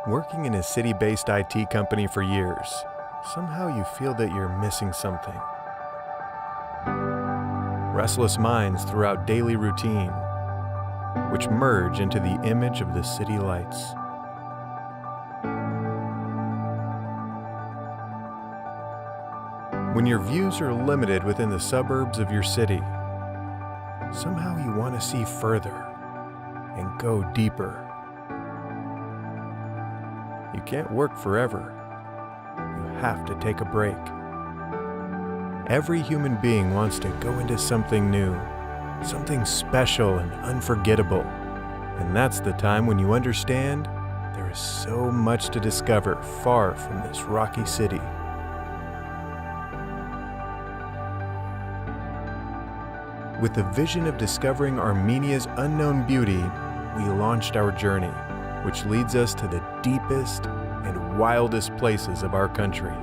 Working in a city-based IT company for years, somehow you feel that you're missing something. Restless minds throughout daily routine, which merge into the image of the city lights. When your views are limited within the suburbs of your city, somehow you want to see further and go deeper. You can't work forever. You have to take a break. Every human being wants to go into something new, something special and unforgettable. And that's the time when you understand there is so much to discover far from this rocky city. With the vision of discovering Armenia's unknown beauty, we launched our journey, which leads us to the deepest and wildest places of our country.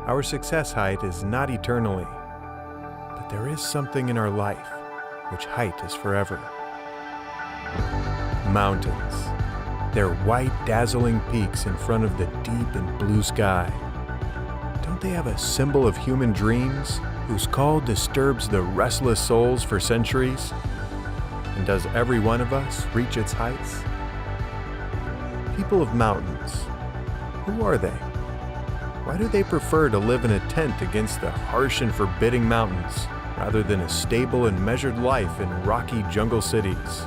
Our success height is not eternally, but there is something in our life which height is forever. Mountains, their white, dazzling peaks in front of the deep and blue sky. Don't they have a symbol of human dreams, whose call disturbs the restless souls for centuries? And does every one of us reach its heights? People of mountains, who are they? Why do they prefer to live in a tent against the harsh and forbidding mountains, rather than a stable and measured life in rocky jungle cities?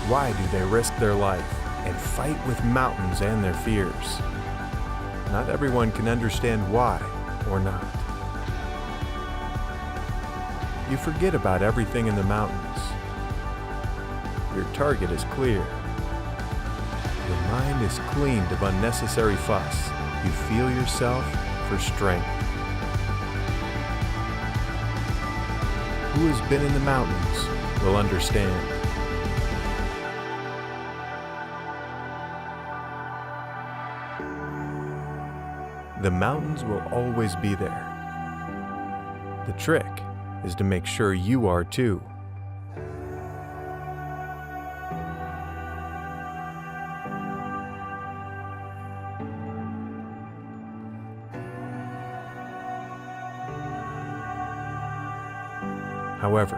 Why do they risk their life and fight with mountains and their fears? Not everyone can understand why or not. You forget about everything in the mountains. Your target is clear. Your mind is cleaned of unnecessary fuss. You feel yourself for strength. Who has been in the mountains will understand. The mountains will always be there. The trick is to make sure you are too. However,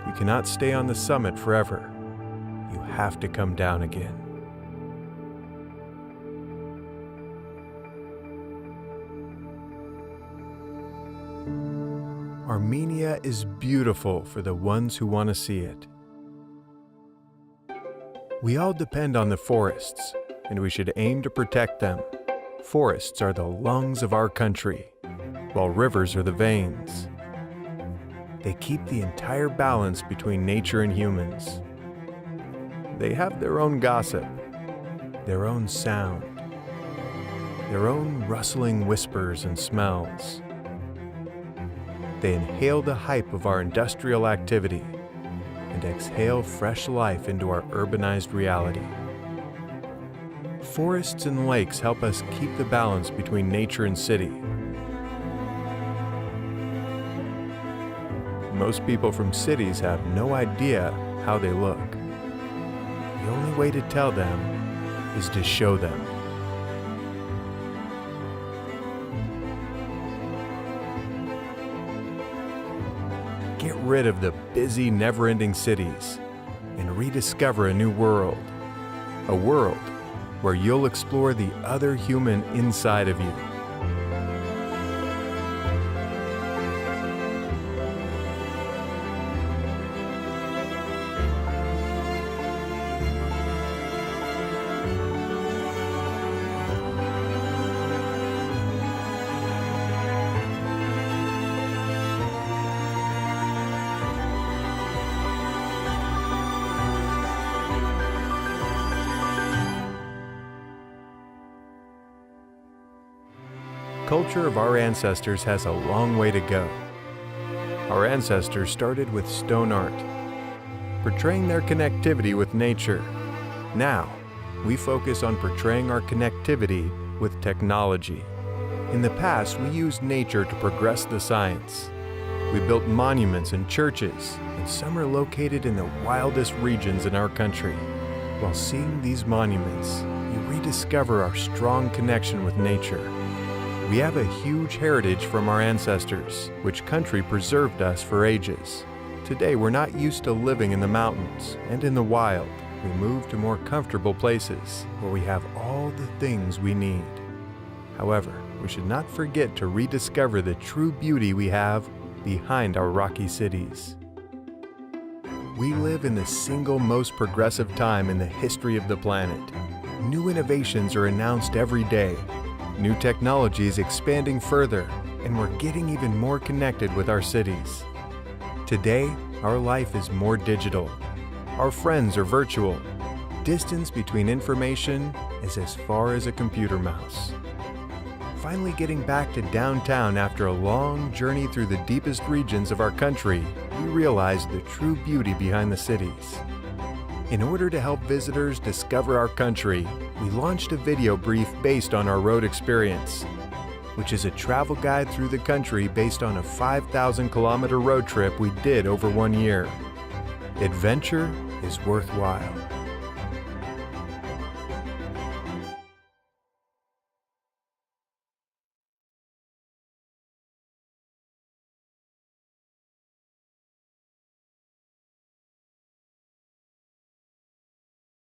you cannot stay on the summit forever. You have to come down again. Armenia is beautiful for the ones who want to see it. We all depend on the forests, and we should aim to protect them. Forests are the lungs of our country, while rivers are the veins. They keep the entire balance between nature and humans. They have their own gossip, their own sound, their own rustling whispers and smells. They inhale the hype of our industrial activity and exhale fresh life into our urbanized reality. Forests and lakes help us keep the balance between nature and city. Most people from cities have no idea how they look. The only way to tell them is to show them. Get rid of the busy, never-ending cities and rediscover a new world. A world where you'll explore the other human inside of you. Culture of our ancestors has a long way to go. Our ancestors started with stone art, portraying their connectivity with nature. Now, we focus on portraying our connectivity with technology. In the past, we used nature to progress the science. We built monuments and churches and some are located in the wildest regions in our country. While seeing these monuments, you rediscover our strong connection with nature. We have a huge heritage from our ancestors, which country preserved us for ages. Today, we're not used to living in the mountains and in the wild. We move to more comfortable places where we have all the things we need. However, we should not forget to rediscover the true beauty we have behind our rocky cities. We live in the single most progressive time in the history of the planet. New innovations are announced every day. New technology is expanding further, and we're getting even more connected with our cities. Today, our life is more digital. Our friends are virtual. Distance between information is as far as a computer mouse. Finally getting back to downtown after a long journey through the deepest regions of our country, we realized the true beauty behind the cities. In order to help visitors discover our country, we launched a video brief based on our road experience, which is a travel guide through the country based on a 5,000-kilometer road trip we did over 1 year. Adventure is worthwhile.